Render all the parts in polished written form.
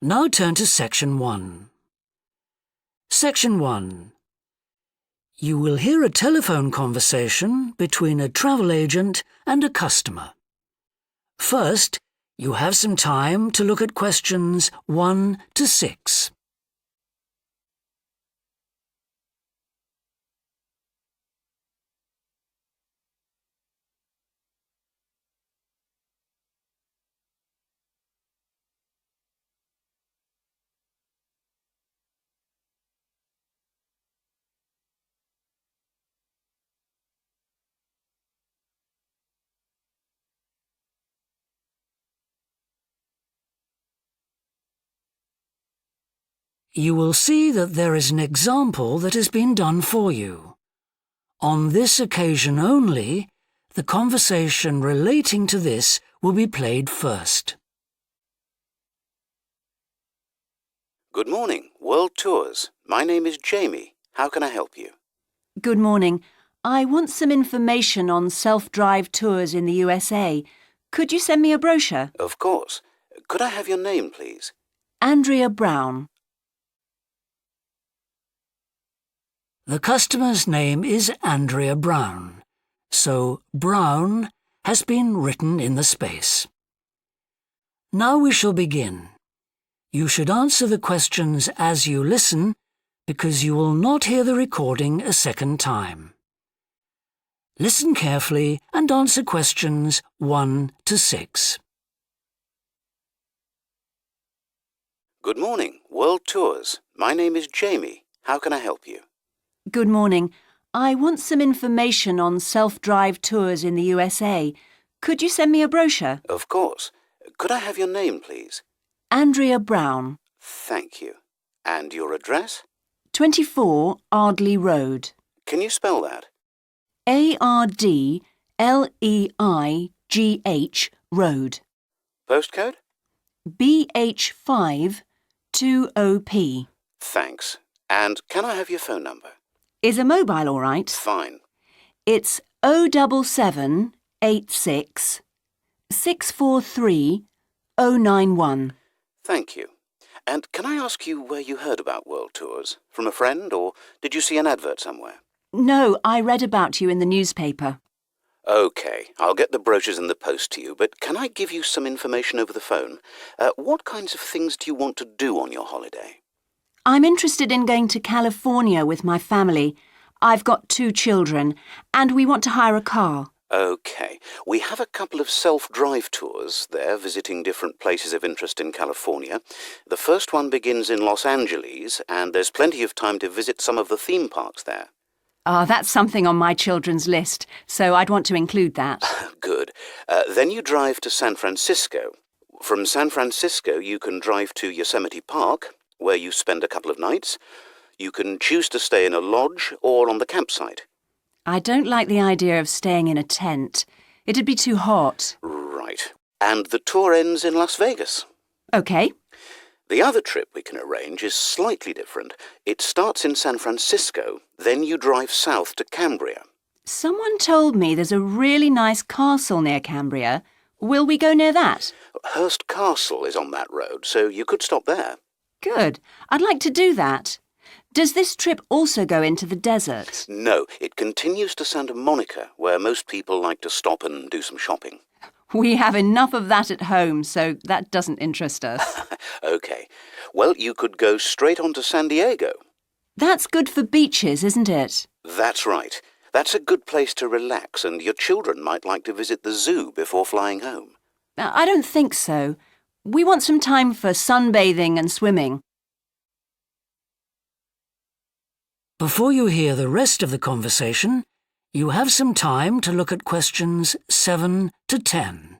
Now turn to Section 1. Section 1. You will hear a telephone conversation between a travel agent and a customer. First, you have some time to look at questions 1 to 6. You will see that there is an example that has been done for you. On this occasion only, the conversation relating to this will be played first. Good morning, World Tours. My name is Jamie. How can I help you? Good morning. I want some information on self-drive tours in the USA. Could you send me a brochure? Of course. Could I have your name, please? Andrea Brown. The customer's name is Andrea Brown, so Brown has been written in the space. Now we shall begin. You should answer the questions as you listen, because you will not hear the recording a second time. Listen carefully and answer questions 1 to 6. Good morning, World Tours. My name is Jamie. How can I help you? Good morning. I want some information on self-drive tours in the USA. Could you send me a brochure? Of course. Could I have your name, please? Andrea Brown. Thank you. And your address? 24 Ardley Road. Can you spell that? Ardleigh Road. Postcode? BH5 2OP. Thanks. And can I have your phone number? Is a mobile all right? Fine. It's 07786 643 091. Thank you. And can I ask you where you heard about World Tours? From a friend, or did you see an advert somewhere? No, I read about you in the newspaper. OK, I'll get the brochures in the post to you, but can I give you some information over the phone? What kinds of things do you want to do on your holiday? I'm interested in going to California with my family. I've got 2 children, and we want to hire a car. OK, we have a couple of self-drive tours there visiting different places of interest in California. The first one begins in Los Angeles, and there's plenty of time to visit some of the theme parks there. That's something on my children's list, so I'd want to include that. Good. Then you drive to San Francisco. From San Francisco, you can drive to Yosemite Park, where you spend a couple of nights. You can choose to stay in a lodge or on the campsite. I don't like the idea of staying in a tent. It'd be too hot. Right. And the tour ends in Las Vegas. OK. The other trip we can arrange is slightly different. It starts in San Francisco, then you drive south to Cambria. Someone told me there's a really nice castle near Cambria. Will we go near that? Hearst Castle is on that road, so you could stop there. Good. I'd like to do that. Does this trip also go into the desert? No, it continues to Santa Monica, where most people like to stop and do some shopping. We have enough of that at home, so that doesn't interest us. OK. Well, you could go straight on to San Diego. That's good for beaches, isn't it? That's right. That's a good place to relax, and your children might like to visit the zoo before flying home. I don't think so. We want some time for sunbathing and swimming. Before you hear the rest of the conversation, you have some time to look at questions 7 to 10.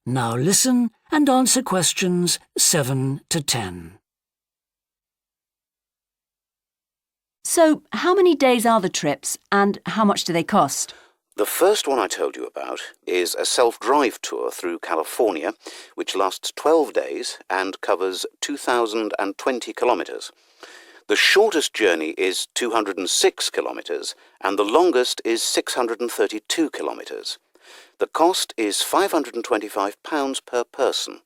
Now listen and answer questions 7 to 10. So, how many days are the trips and how much do they cost? The first one I told you about is a self-drive tour through California, which lasts 12 days and covers 2,020 kilometres. The shortest journey is 206 kilometres and the longest is 632 kilometres. The cost is £525 per person.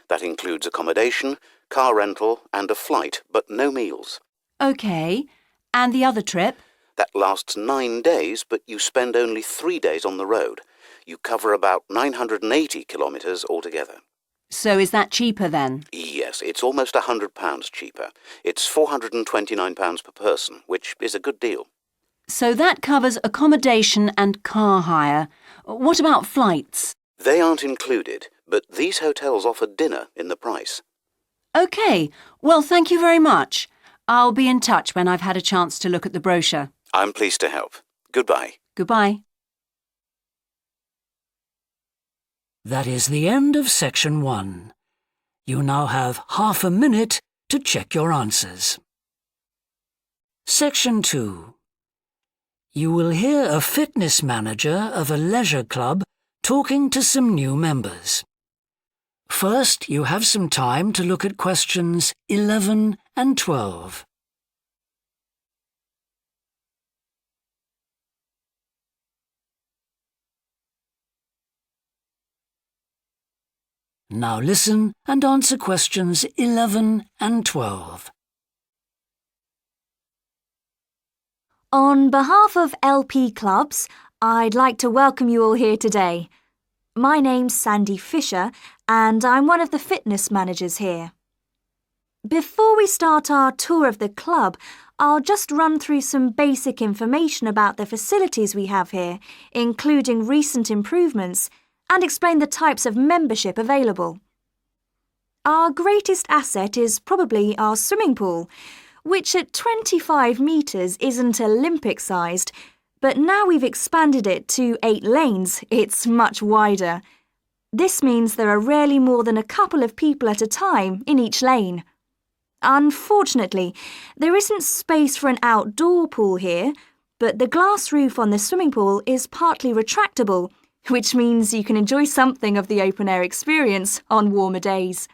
That includes accommodation, car rental and a flight, but no meals. OK. And the other trip? That lasts 9 days, but you spend only 3 days on the road. You cover about 980 kilometres altogether. So is that cheaper then? Yes, it's almost £100 cheaper. It's £429 per person, which is a good deal. So that covers accommodation and car hire. What about flights? They aren't included, but these hotels offer dinner in the price. OK. Well, thank you very much. I'll be in touch when I've had a chance to look at the brochure. I'm pleased to help. Goodbye. Goodbye. That is the end of section 1. You now have half a minute to check your answers. Section 2. You will hear a fitness manager of a leisure club talking to some new members. First, you have some time to look at questions 11 and 12. Now listen and answer questions 11 and 12. On behalf of LP Clubs, I'd like to welcome you all here today. My name's Sandy Fisher and I'm one of the fitness managers here. Before we start our tour of the club, I'll just run through some basic information about the facilities we have here, including recent improvements, and explain the types of membership available. Our greatest asset is probably our swimming pool, which at 25 metres isn't Olympic-sized, but now we've expanded it to 8 lanes, it's much wider. This means there are rarely more than a couple of people at a time in each lane. Unfortunately, there isn't space for an outdoor pool here, but the glass roof on the swimming pool is partly retractable, which means you can enjoy something of the open-air experience on warmer days.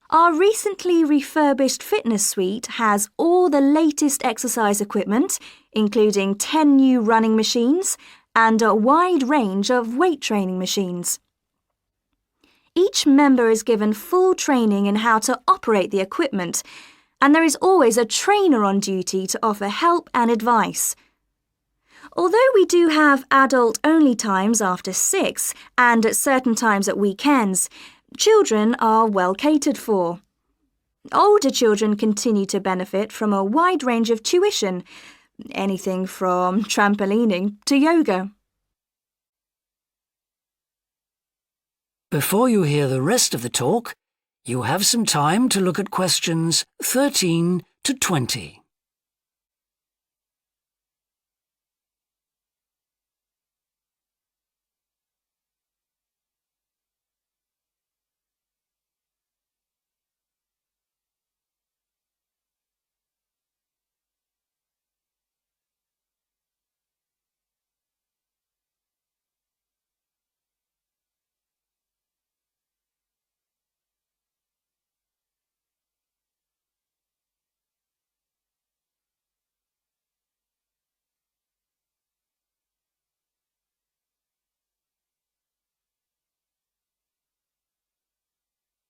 Our recently refurbished fitness suite has all the latest exercise equipment, including 10 new running machines and a wide range of weight training machines. Each member is given full training in how to operate the equipment, and there is always a trainer on duty to offer help and advice. Although we do have adult-only times after 6 and at certain times at weekends, children are well catered for. Older children continue to benefit from a wide range of tuition, anything from trampolining to yoga. Before you hear the rest of the talk, you have some time to look at questions 13 to 20.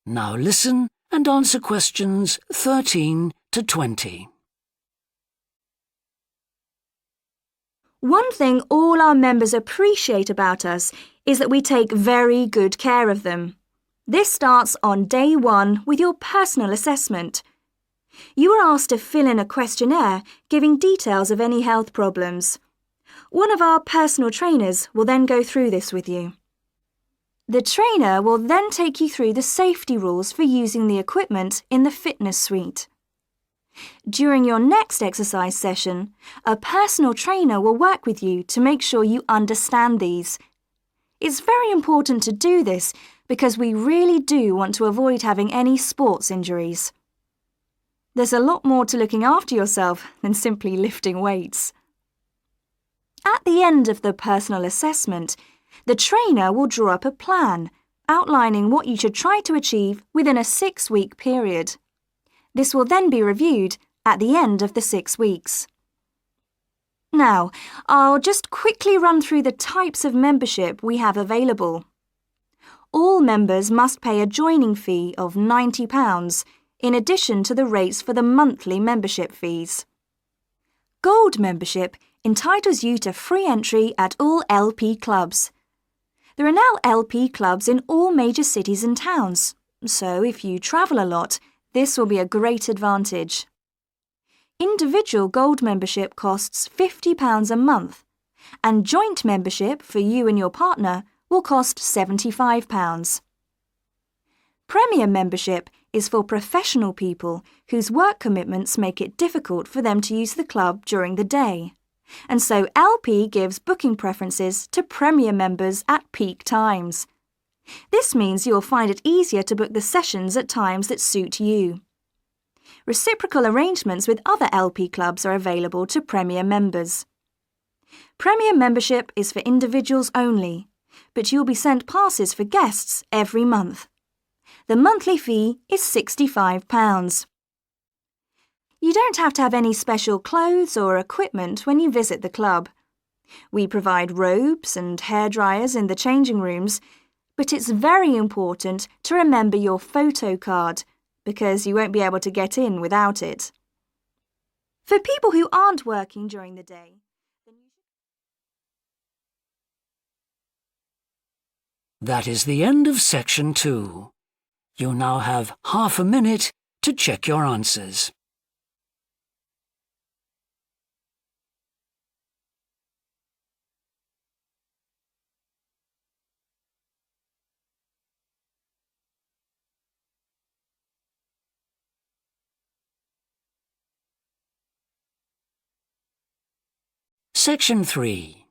Now listen and answer questions 13 to 20. One thing all our members appreciate about us is that we take very good care of them. This starts on day 1 with your personal assessment. You are asked to fill in a questionnaire giving details of any health problems. One of our personal trainers will then go through this with you. The trainer will then take you through the safety rules for using the equipment in the fitness suite. During your next exercise session, a personal trainer will work with you to make sure you understand these. It's very important to do this because we really do want to avoid having any sports injuries. There's a lot more to looking after yourself than simply lifting weights. At the end of the personal assessment, the trainer will draw up a plan outlining what you should try to achieve within a 6-week period. This will then be reviewed at the end of the 6 weeks. Now, I'll just quickly run through the types of membership we have available. All members must pay a joining fee of £90 in addition to the rates for the monthly membership fees. Gold membership entitles you to free entry at all LP clubs. There are now LP clubs in all major cities and towns, so if you travel a lot, this will be a great advantage. Individual gold membership costs £50 a month, and joint membership for you and your partner will cost £75. Premier membership is for professional people whose work commitments make it difficult for them to use the club during the day, and so LP gives booking preferences to Premier members at peak times. This means you'll find it easier to book the sessions at times that suit you. Reciprocal arrangements with other LP clubs are available to Premier members. Premier membership is for individuals only, but you'll be sent passes for guests every month. The monthly fee is £65. You don't have to have any special clothes or equipment when you visit the club. We provide robes and hairdryers in the changing rooms, but it's very important to remember your photo card, because you won't be able to get in without it. For people who aren't working during the day, That is the end of section 2. You now have half a minute to check your answers. Section 3.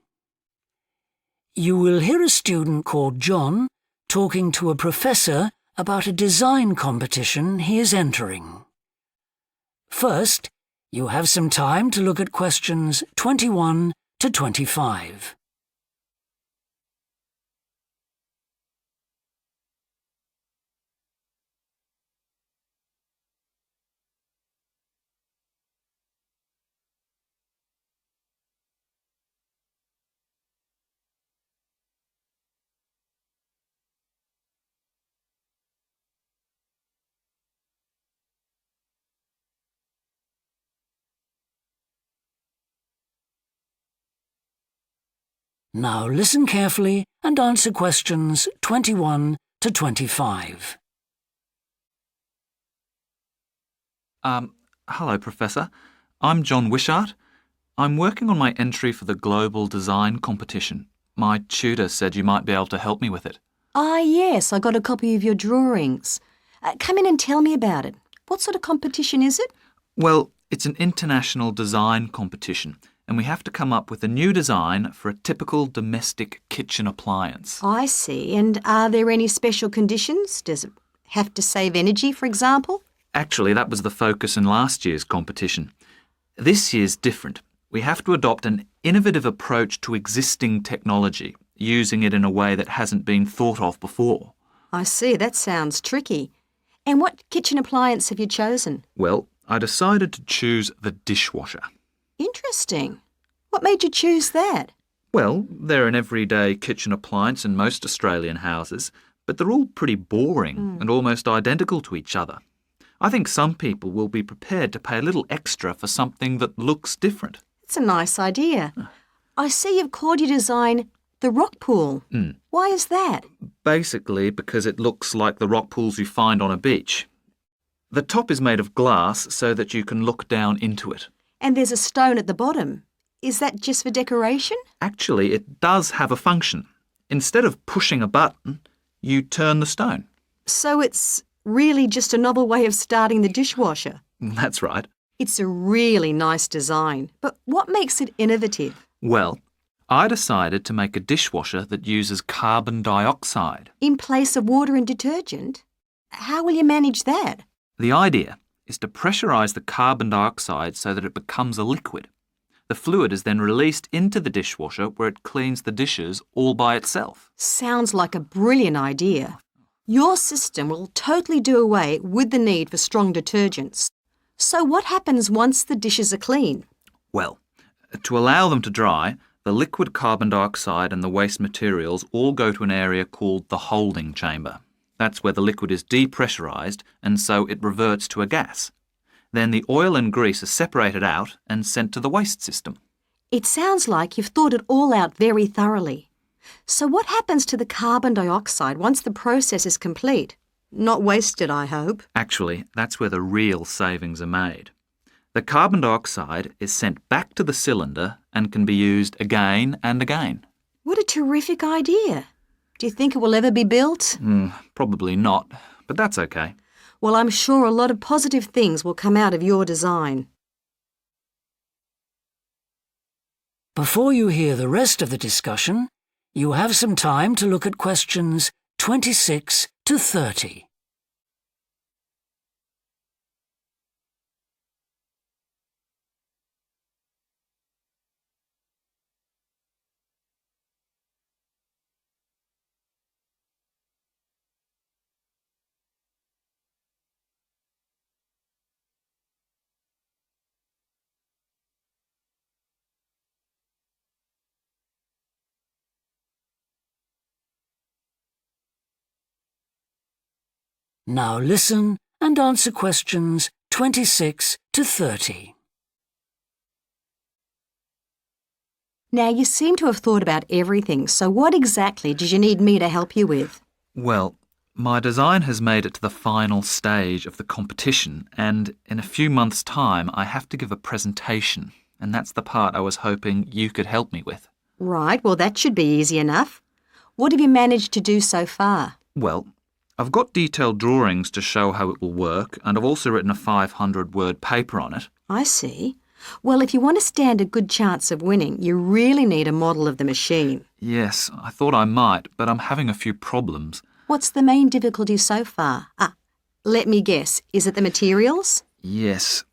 You will hear a student called John talking to a professor about a design competition he is entering. First, you have some time to look at questions 21 to 25. Now listen carefully and answer questions 21 to 25. Hello, Professor. I'm John Wishart. I'm working on my entry for the Global Design Competition. My tutor said you might be able to help me with it. Ah, yes, I got a copy of your drawings. Come in and tell me about it. What sort of competition is it? Well, it's an international design competition, and we have to come up with a new design for a typical domestic kitchen appliance. I see. And are there any special conditions? Does it have to save energy, for example? Actually, that was the focus in last year's competition. This year's different. We have to adopt an innovative approach to existing technology, using it in a way that hasn't been thought of before. I see. That sounds tricky. And what kitchen appliance have you chosen? Well, I decided to choose the dishwasher. Interesting. What made you choose that? Well, they're an everyday kitchen appliance in most Australian houses, but they're all pretty boring and almost identical to each other. I think some people will be prepared to pay a little extra for something that looks different. It's a nice idea. I see you've called your design the rock pool. Why is that? Basically because it looks like the rock pools you find on a beach. The top is made of glass so that you can look down into it. And there's a stone at the bottom. Is that just for decoration? Actually, it does have a function. Instead of pushing a button, you turn the stone. So it's really just a novel way of starting the dishwasher. That's right. It's a really nice design, but what makes it innovative? Well, I decided to make a dishwasher that uses carbon dioxide. In place of water and detergent? How will you manage that? The idea is to pressurise the carbon dioxide so that it becomes a liquid. The The fluid is then released into the dishwasher where it cleans the dishes all by itself. Sounds like a brilliant idea. Your system will totally do away with the need for strong detergents. So what happens once the dishes are clean? Well, to allow them to dry, the liquid carbon dioxide and the waste materials all go to an area called the holding chamber. That's where the liquid is depressurised and so it reverts to a gas. Then the oil and grease are separated out and sent to the waste system. It sounds like you've thought it all out very thoroughly. So what happens to the carbon dioxide once the process is complete? Not wasted, I hope. Actually, that's where the real savings are made. The carbon dioxide is sent back to the cylinder and can be used again and again. What a terrific idea. Do you think it will ever be built? Probably not, but that's okay. Well, I'm sure a lot of positive things will come out of your design. Before you hear the rest of the discussion, you have some time to look at questions 26 to 30. Now listen and answer questions 26 to 30. Now, you seem to have thought about everything, so what exactly did you need me to help you with? Well, my design has made it to the final stage of the competition, and in a few months' time I have to give a presentation, and that's the part I was hoping you could help me with. Right, well, that should be easy enough. What have you managed to do so far? Well, I've got detailed drawings to show how it will work, and I've also written a 500-word paper on it. I see. Well, if you want to stand a good chance of winning, you really need a model of the machine. Yes, I thought I might, but I'm having a few problems. What's the main difficulty so far? Let me guess. Is it the materials? Yes.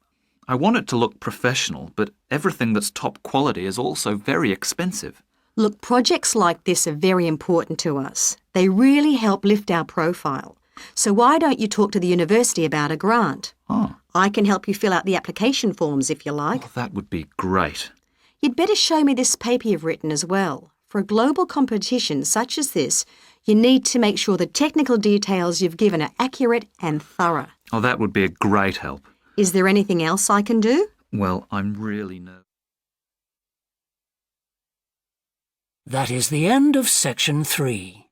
I want it to look professional, but everything that's top quality is also very expensive. Look, projects like this are very important to us. They really help lift our profile. So why don't you talk to the university about a grant? Oh, I can help you fill out the application forms if you like. well, that would be great. You'd better show me this paper you've written as well. For a global competition such as this, you need to make sure the technical details you've given are accurate and thorough. Oh, that would be a great help. Is there anything else I can do? Well, I'm really nervous. That is the end of section 3.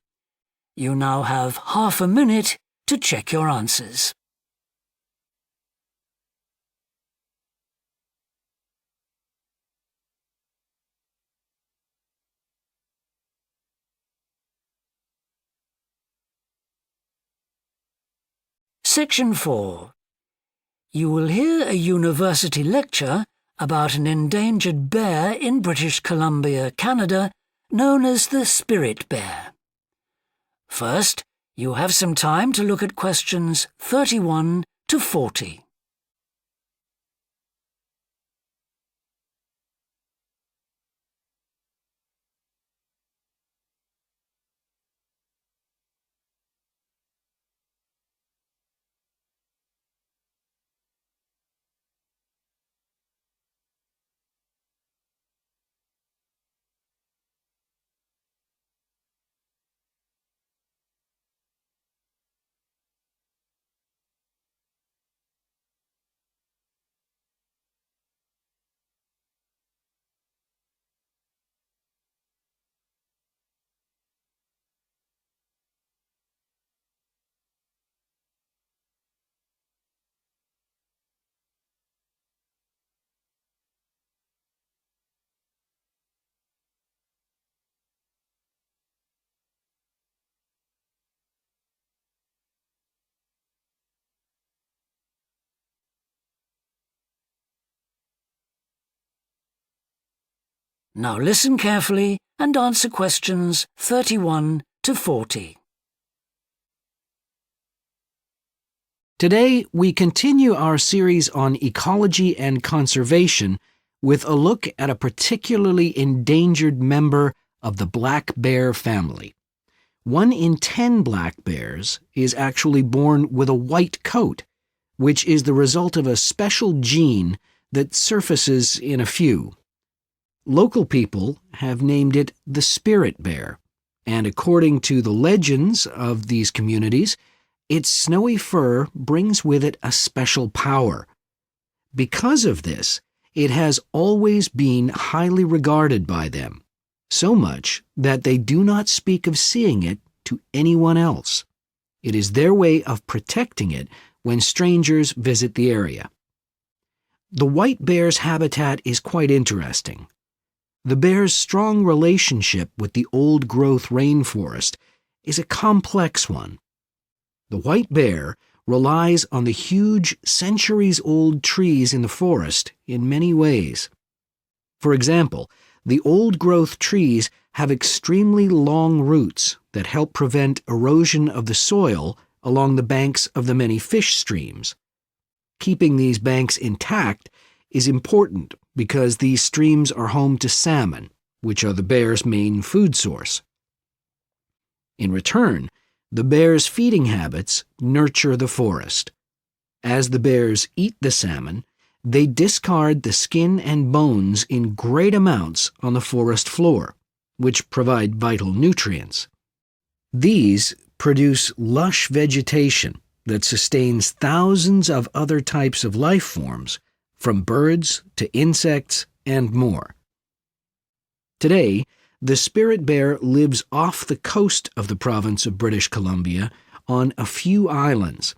You now have half a minute to check your answers. Section 4. You will hear a university lecture about an endangered bear in British Columbia, Canada, known as the spirit bear. First, you have some time to look at questions 31 to 40. Now listen carefully and answer questions 31 to 40. Today, we continue our series on ecology and conservation with a look at a particularly endangered member of the black bear family. 1 in 10 black bears is actually born with a white coat, which is the result of a special gene that surfaces in a few. Local people have named it the spirit bear, and according to the legends of these communities, its snowy fur brings with it a special power. Because of this, it has always been highly regarded by them, so much that they do not speak of seeing it to anyone else. It is their way of protecting it when strangers visit the area. The white bear's habitat is quite interesting. The bear's strong relationship with the old-growth rainforest is a complex one. The white bear relies on the huge, centuries-old trees in the forest in many ways. For example, the old-growth trees have extremely long roots that help prevent erosion of the soil along the banks of the many fish streams. Keeping these banks intact is important because these streams are home to salmon, which are the bear's main food source. In return, the bear's feeding habits nurture the forest. As the bears eat the salmon, they discard the skin and bones in great amounts on the forest floor, which provide vital nutrients. These produce lush vegetation that sustains thousands of other types of life forms, from birds to insects and more. Today, the spirit bear lives off the coast of the province of British Columbia on a few islands.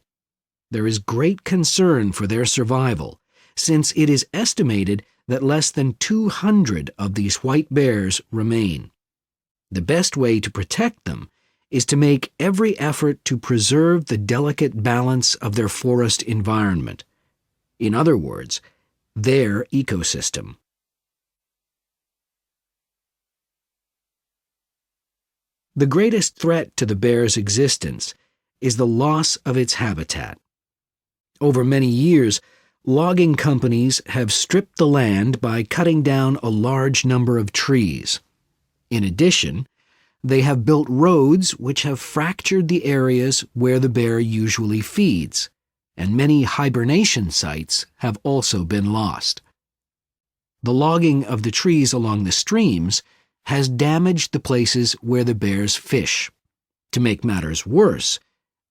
There is great concern for their survival, since it is estimated that less than 200 of these white bears remain. The best way to protect them is to make every effort to preserve the delicate balance of their forest environment. In other words, their ecosystem. The greatest threat to the bear's existence is the loss of its habitat. Over many years, logging companies have stripped the land by cutting down a large number of trees. In addition, they have built roads which have fractured the areas where the bear usually feeds, and many hibernation sites have also been lost. The logging of the trees along the streams has damaged the places where the bears fish. To make matters worse,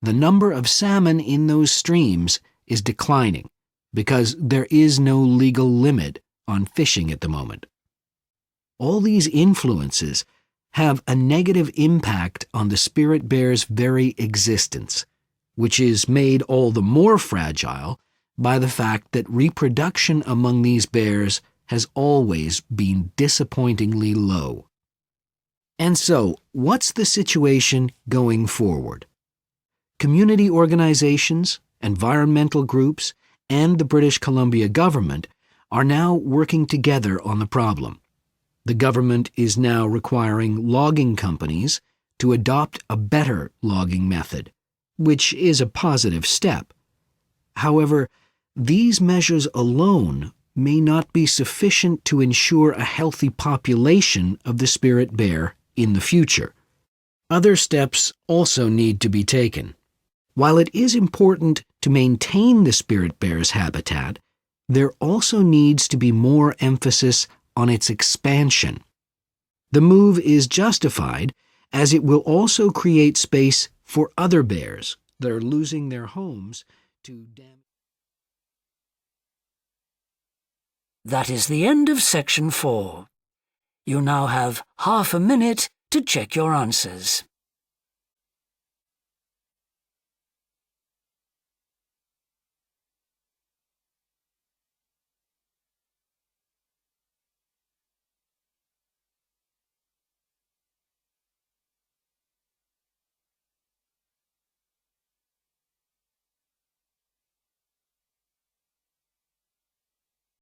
the number of salmon in those streams is declining because there is no legal limit on fishing at the moment. All these influences have a negative impact on the spirit bear's very existence, which is made all the more fragile by the fact that reproduction among these bears has always been disappointingly low. And so, what's the situation going forward? Community organizations, environmental groups, and the British Columbia government are now working together on the problem. The government is now requiring logging companies to adopt a better logging method, which is a positive step. However, these measures alone may not be sufficient to ensure a healthy population of the spirit bear in the future. Other steps also need to be taken. While it is important to maintain the spirit bear's habitat, there also needs to be more emphasis on its expansion. The move is justified as it will also create space for other bears that are losing their homes to damage. That is the end of section 4. You now have half a minute to check your answers.